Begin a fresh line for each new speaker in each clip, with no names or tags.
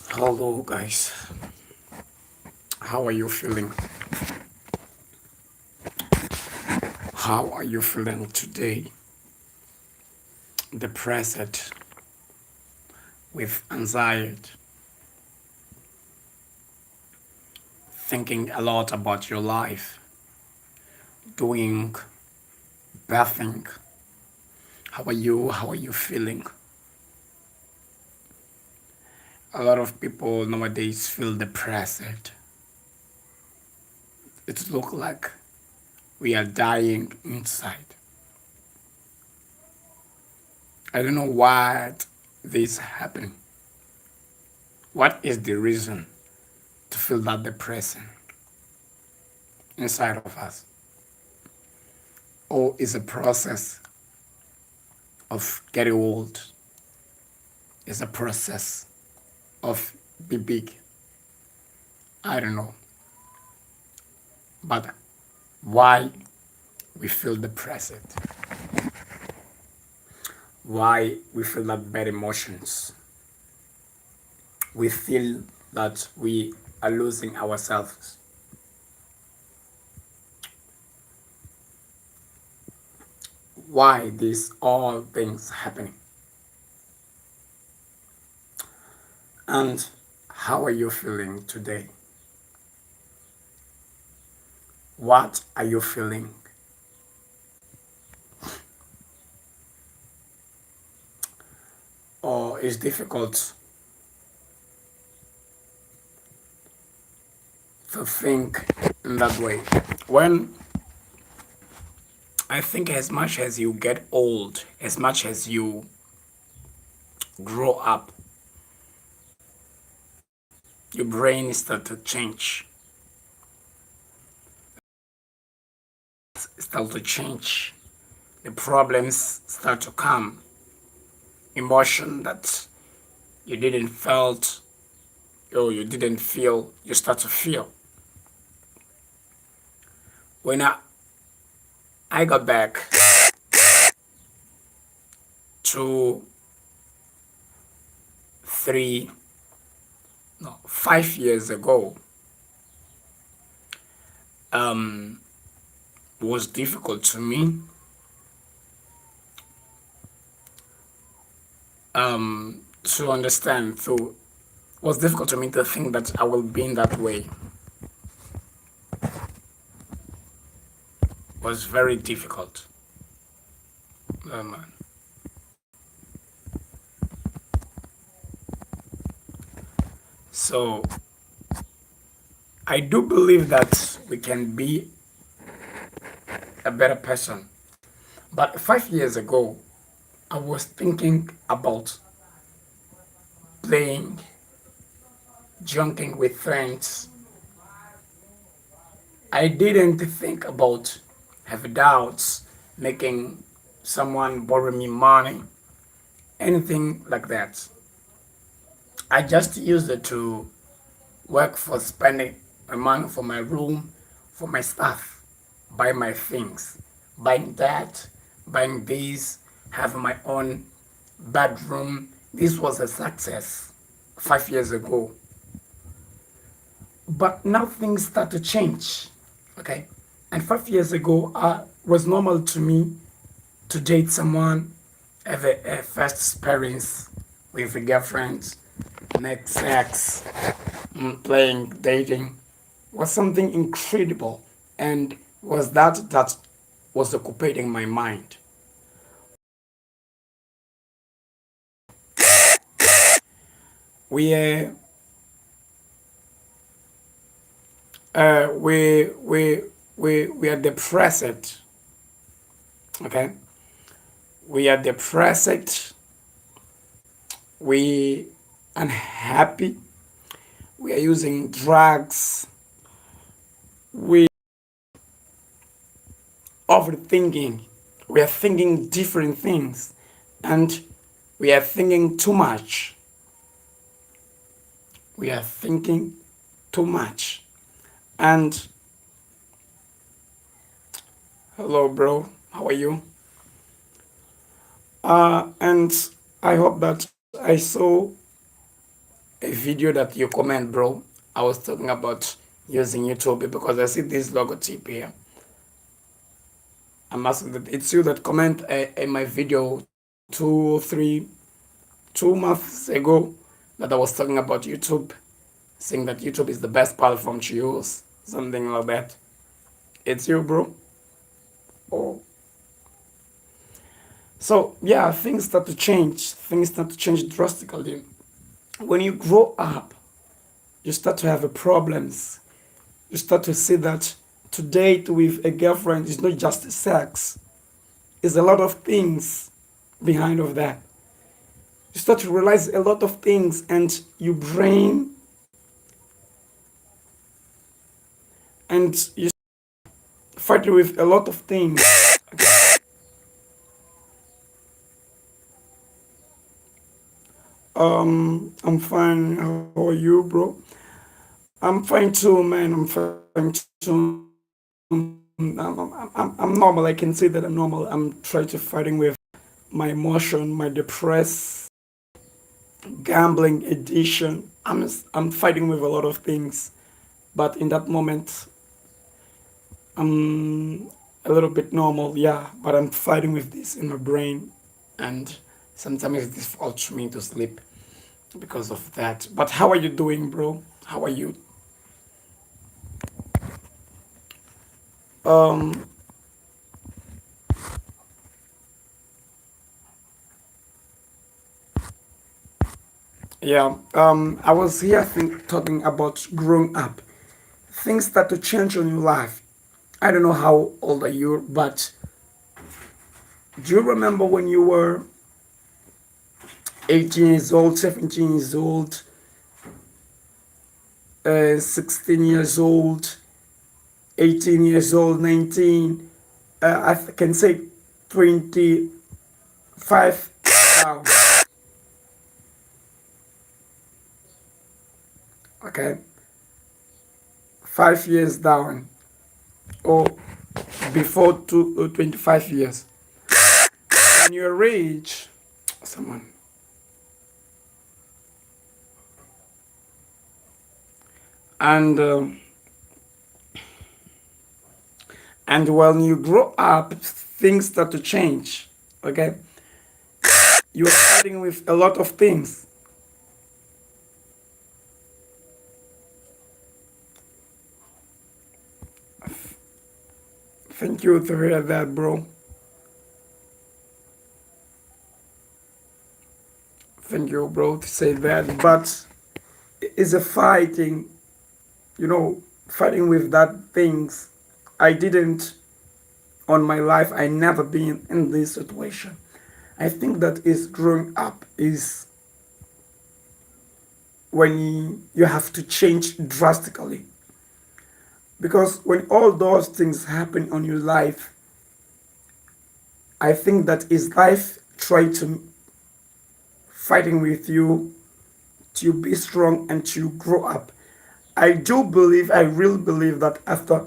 Hello, guys. How are you feeling? How are you feeling today? Depressed, with anxiety, thinking a lot about your life, doing bad thing. How are you? How are you feeling? A lot of people nowadays feel depressed. It looks like we are dying inside. I don't know what this happening. What is the reason to feel that depression inside of us? Or is a process of getting old? Is a process of be big? I don't know. But why we feel depressed? Why we feel that bad emotions? We feel that we are losing ourselves. Why these all things happening? And how are you feeling today? What are you feeling? Or it's difficult to think in that way. When I think as much as you get old, as much as you grow up, your brain start to change. Start to change. The problems start to come. Emotion that you didn't felt or you didn't feel, you start to feel. When I got back to 5 years ago, was difficult to me to understand. So it was difficult to me to think that I will be in that way. It was very difficult. Man. So I do believe that we can be a better person. But 5 years ago, I was thinking about playing, junking with friends. I didn't think about have doubts, making someone borrow me money, anything like that. I just used it to work for spending my money for my room, for my stuff, buy my things, buying that, buying this, have my own bedroom. This was a success 5 years ago. But now things start to change. Okay. And 5 years ago, was normal to me to date someone, have a first experience with a girlfriend, make sex, playing, dating, was something incredible, and was that was occupying my mind. We uh, we we we are depressed. Okay, we are depressed. We unhappy. We are using drugs. We overthinking. We are thinking different things, and we are thinking too much. We are thinking too much. And hello, bro. How are you? And I hope that I saw a video that you comment, bro. I was talking about using YouTube because I see this logotip here. I'm asking that it's you that comment in my video 2 months ago that I was talking about YouTube, saying that YouTube is the best platform to use, something like that. It's you, bro. Oh, so yeah, things start to change. Things start to change drastically. When you grow up, you start to have problems. You start to see that to date with a girlfriend is not just sex. There's a lot of things behind of that. You start to realize a lot of things, and your brain and you fight with a lot of things. I'm fine. How are you, bro? I'm fine too, man. I'm fine too. I'm normal. I can say that I'm normal. I'm trying to fighting with my emotion, my depressed, gambling addiction. I'm fighting with a lot of things, but in that moment, I'm a little bit normal, yeah. But I'm fighting with this in my brain, and sometimes it's difficult for me to sleep because of that. But how are you doing, bro? How are you? Um, yeah. I was here talking about growing up. Things start to change on your life. I don't know how old are you, but do you remember when you were 18 years old, 17 years old, 16 years old, 18 years old, 19, I can say 25 now. Okay, 5 years down, or before 25 years. When you reach someone, and and when you grow up, things start to change. Okay, you're starting with a lot of things. Thank you to hear that, bro. Thank you, bro, to say that. But it's a fighting, fighting with that things. I didn't on my life. I never been in this situation. I think that is growing up is when you have to change drastically, because when all those things happen on your life, I think that is life try to fighting with you to be strong and to grow up. I do believe, I really believe that after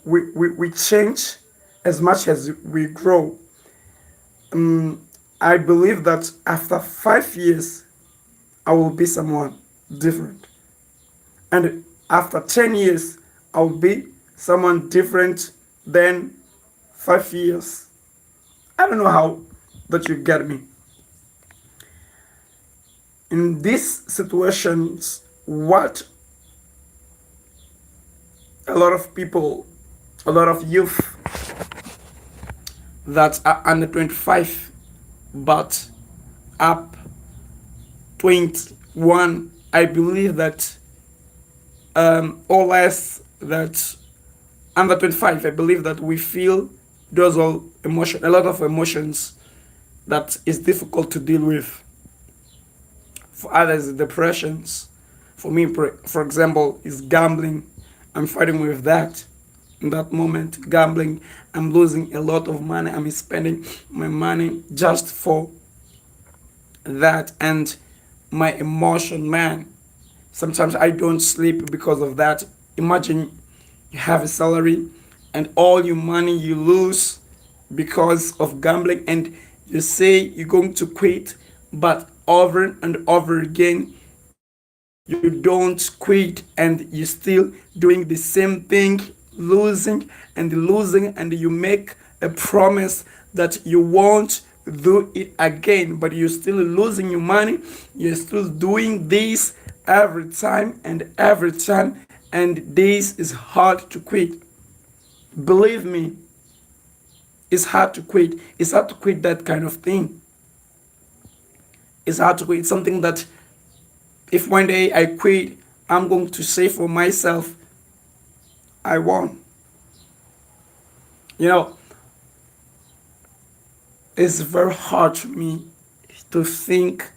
we change as much as we grow, I believe that after 5 years, I will be someone different. And after 10 years, I will be someone different than 5 years. I don't know how that you get me. In these situations, what a lot of people, a lot of youth that are under 25 but up 21, I believe that or less that under 25, I believe that we feel those all emotion, a lot of emotions that is difficult to deal with. For others, depressions. For me, for example, is gambling. I'm fighting with that. In that moment, gambling, I'm losing a lot of money. I'm spending my money just for that, and my emotion, man. Sometimes I don't sleep because of that. Imagine you have a salary and all your money you lose
because of gambling, and you say you're going to quit, but over and over again you don't quit and you still doing the same thing, losing, and you make a promise that you won't do it again, but you're still losing your money, you're still doing this every time and every time, and this is hard to quit. Believe me, it's hard to quit. It's hard to quit that kind of thing. It's hard to quit something that if one day I quit, I'm going to say for myself, I won. You know, it's very hard to me to think.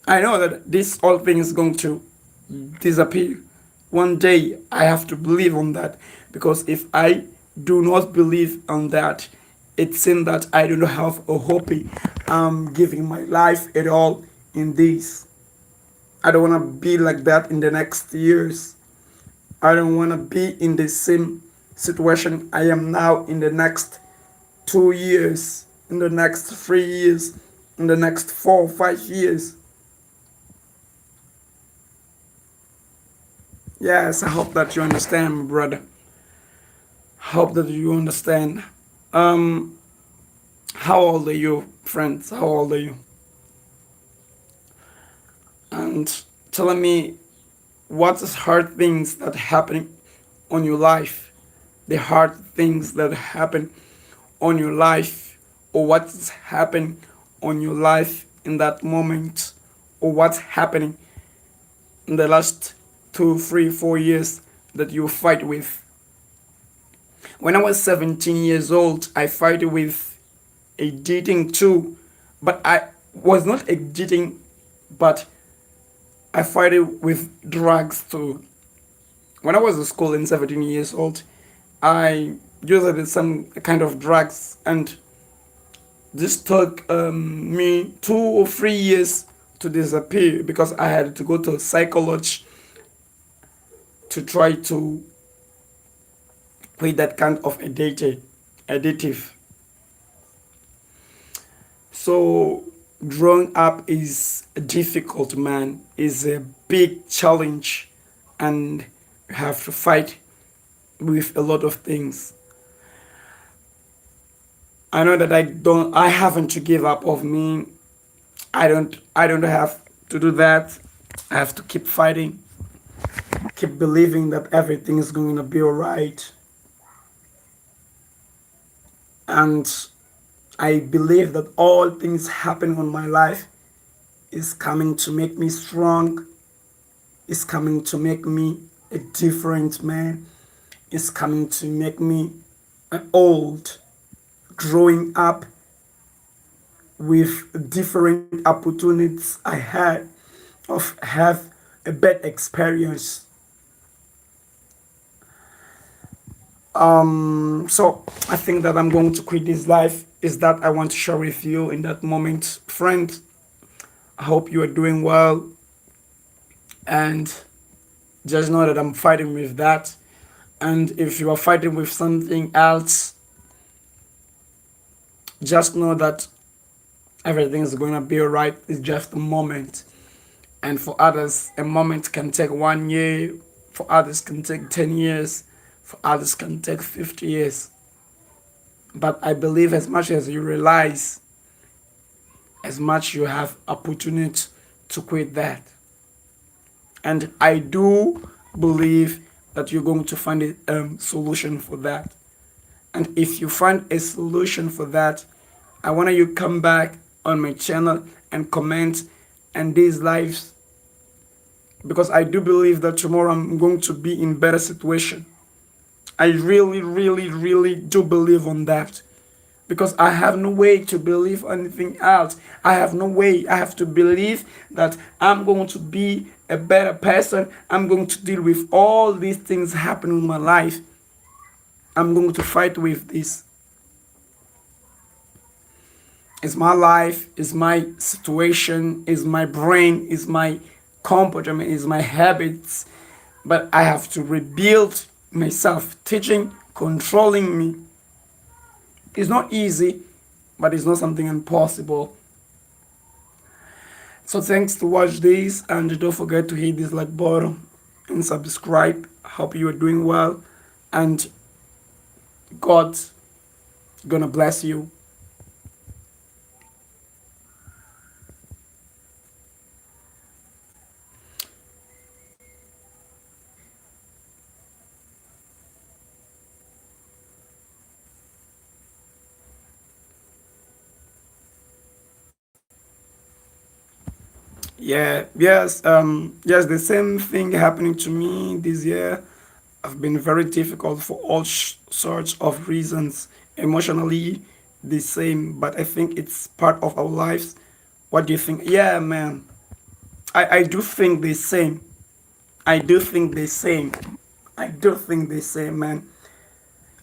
I know that this whole thing is going to disappear. One day I have to believe on that, because if I do not believe on that, it seems that I do not have a hope. I'm giving my life at all in this. I don't want to be like that in the next years. I don't want to be in the same situation I am now in the next 2 years, in the next 3 years, in the next 4 or 5 years. Yes, I hope that you understand, brother. Hope that you understand. Um, how old are you, friends? How old are you? And telling me what is hard things that happen on your life, the hard things that happen on your life, or what's happened on your life in that moment, or what's happening in the last 2, 3, 4 years that you fight with. When I was 17 years old, I fight with a dating too, but I was not a dating, but I fight with drugs too. When I was in school in 17 years old, I used some kind of drugs, and this took me 2 or 3 years to disappear, because I had to go to psychology to try to quit that kind of addictive. So growing up is difficult, man. Is a big challenge, and you have to fight with a lot of things. I know that I haven't to give up of me. I don't have to do that. I have to keep fighting, keep believing that everything is going to be alright. And I believe that all things happening on my life is coming to make me strong, is coming to make me a different man, is coming to make me old, growing up with different opportunities I had of have a bad experience. So I think that I'm going to quit this life is that I want to share with you in that moment. Friend, I hope you are doing well, and just know that I'm fighting with that. And if you are fighting with something else, just know that everything is going to be alright. It's just a moment. And for others, a moment can take 1 year, for others can take 10 years, for others can take 50 years. But I believe as much as you realize, as much you have opportunity to quit that. And I do believe that you're going to find a solution for that. And if you find a solution for that, I want you to come back on my channel and comment and these lives, because I do believe that tomorrow I'm going to be in better situation. I really, really, really do believe on that, because I have no way to believe anything else. I have no way. I have to believe that I'm going to be a better person. I'm going to deal with all these things happening in my life. I'm going to fight with this. It's my life, it's my situation, it's my brain, it's my comportment, it's my habits. But I have to rebuild myself, teaching, controlling me. It's not easy, but it's not something impossible. So thanks to watch this, and don't forget to hit this like button and subscribe. Hope you are doing well, and God's gonna bless you. Yes, the same thing happening to me this year. Have been very difficult for all sorts of reasons. Emotionally, the same, but I think it's part of our lives. What do you think? Yeah, man. I do think the same. I do think the same. I do think the same, man.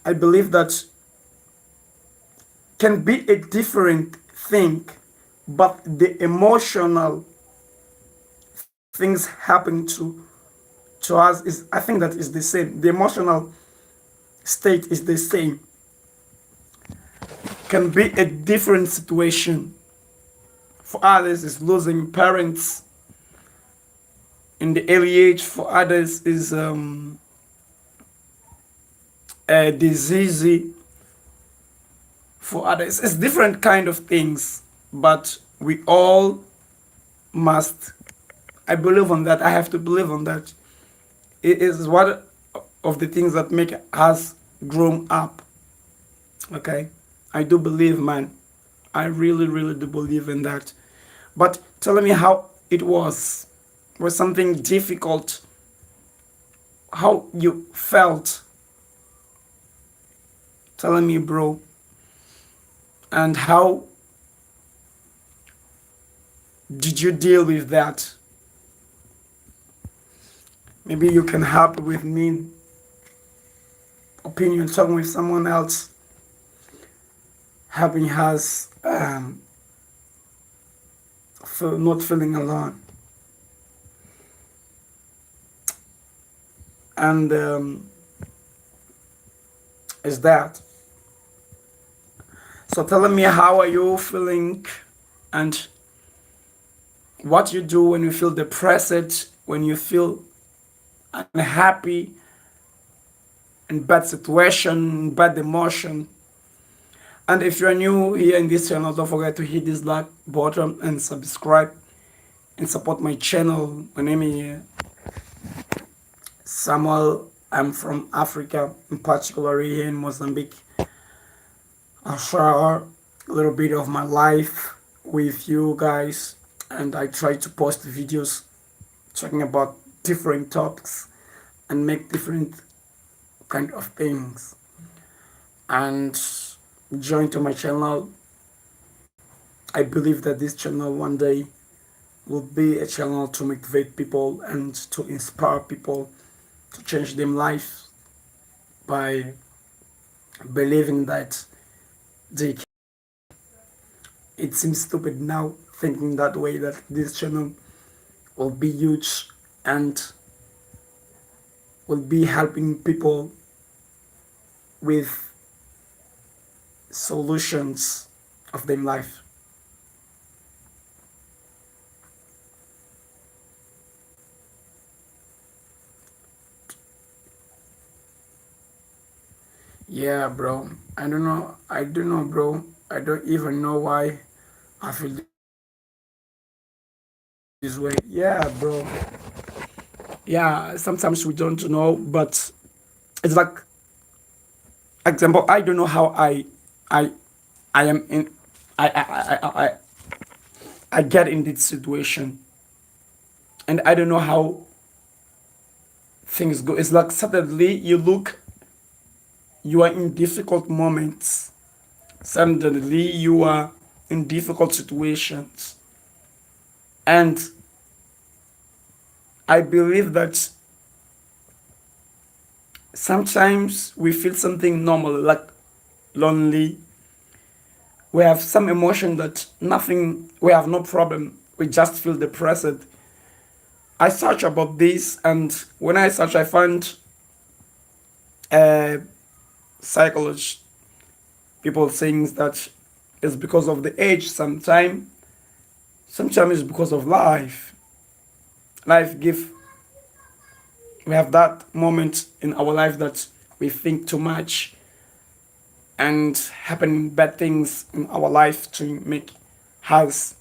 I believe that can be a different thing, but the emotional things happen to us is, I think that is the same. The emotional state is the same. Can be a different situation. For others, is losing parents in the early age. For others, is a disease. For others, it's different kind of things. But we all must. I believe on that. I have to believe on that. It is one of the things that make us grown up. Okay, I do believe, man. I really, really do believe in that. But tell me how it was something difficult, how you felt. Telling me, bro, and how did you deal with that? Maybe you can help with me opinion, talking with someone else, helping us feel, not feeling alone. And is that. So telling me how are you feeling, and what you do when you feel depressed, when you feel unhappy, in bad situation, bad emotion. And if you're new here in this channel, don't forget to hit this like button and subscribe and support my channel. My name is Samuel. I'm from Africa, in particular here in Mozambique. I'll share a little bit of my life with you guys, and I try to post videos talking about different topics and make different kind of things. And join to my channel. I believe that this channel one day will be a channel to motivate people and to inspire people to change their life by believing that they can. It seems stupid now thinking that way, that this channel will be huge and will be helping people with solutions of their life. Yeah, bro. I don't know. I don't know, bro. I don't even know why I feel this way. Yeah, bro. Yeah, sometimes we don't know, but it's like, example, I don't know how I I am in I get in this situation, and I don't know how things go. It's like suddenly you look, you are in difficult moments. Suddenly you are in difficult situations, and I believe that sometimes we feel something normal, like lonely. We have some emotion that nothing, we have no problem. We just feel depressed. I search about this, and when I search, I find a psychologist People saying that it's because of the age. Sometimes it's because of life. Life give we have that moment in our life that we think too much and happen bad things in our life to make us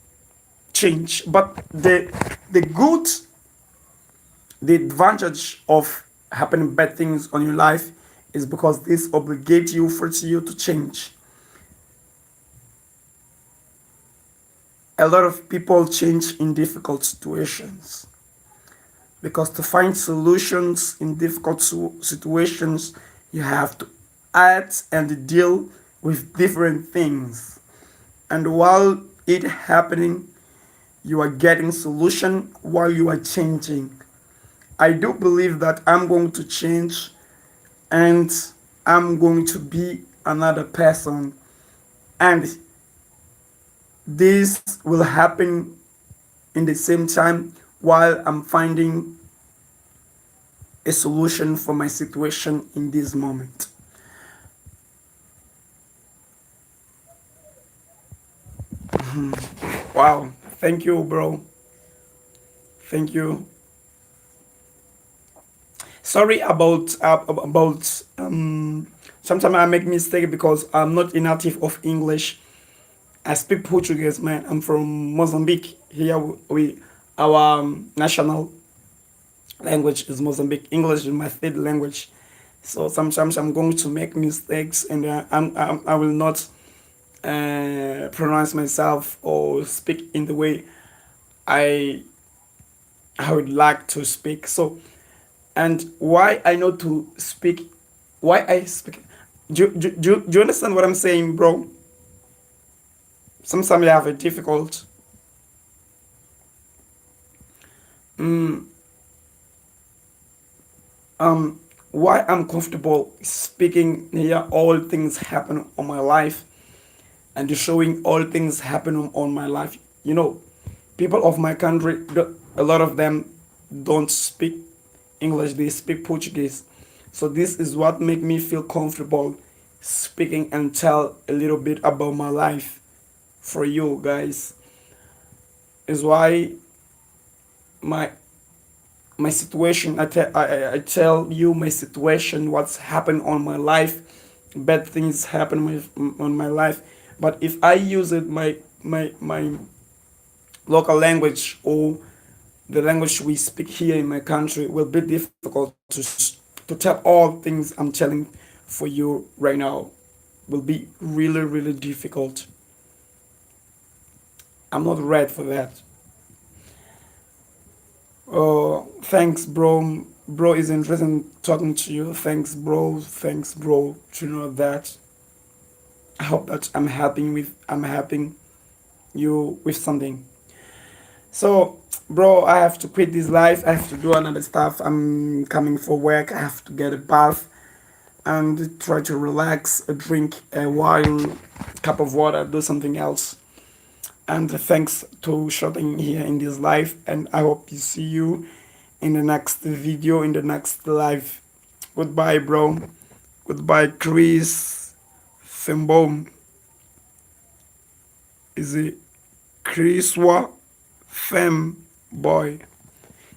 change. But the good, the advantage of happening bad things on your life is because this obligates you, forces you to change. A lot of people change in difficult situations because to find solutions in difficult situations, you have to act and deal with different things. And while it happening, you are getting solution while you are changing. I do believe that I'm going to change and I'm going to be another person. And this will happen in the same time while I'm finding a solution for my situation in this moment. Wow. Thank you, bro. Thank you. Sorry about sometimes I make mistake because I'm not a native of English. I speak Portuguese, man. I'm from Mozambique. Here we our national language is Mozambique. English is my third language. So sometimes I'm going to make mistakes, and I will not pronounce myself or speak in the way I I would like to speak. So, and why I know to speak, why I speak. Do you understand what I'm saying, bro? Sometimes I have a difficult. Mm, why I'm comfortable speaking here, all things happen on my life and showing all things happen on my life. You know, people of my country, a lot of them don't speak English, they speak Portuguese. So this is what make me feel comfortable speaking and tell a little bit about my life for you guys. Is why my my situation I tell you my situation, what's happened on my life, bad things happen on my life. But if I use it my local language or the language we speak here in my country, will be difficult to tell all things I'm telling for you right now. Will be really difficult. I'm not ready for that. Oh, thanks, bro. Bro, is interesting talking to you. Thanks, bro. Thanks, bro. To know that. I hope that I'm helping you with something. So, bro, I have to quit this life. I have to do another stuff. I'm coming for work. I have to get a bath and try to relax, drink a wine, cup of water, do something else. And thanks to shooting here in this live. And I hope you see you in the next video, in the next live. Goodbye, bro. Goodbye, Chris Fembom. Is it Chriswa Fem Boy?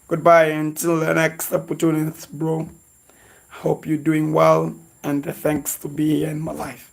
Goodbye until the next opportunity, bro. Hope you're doing well, and thanks to be here in my life.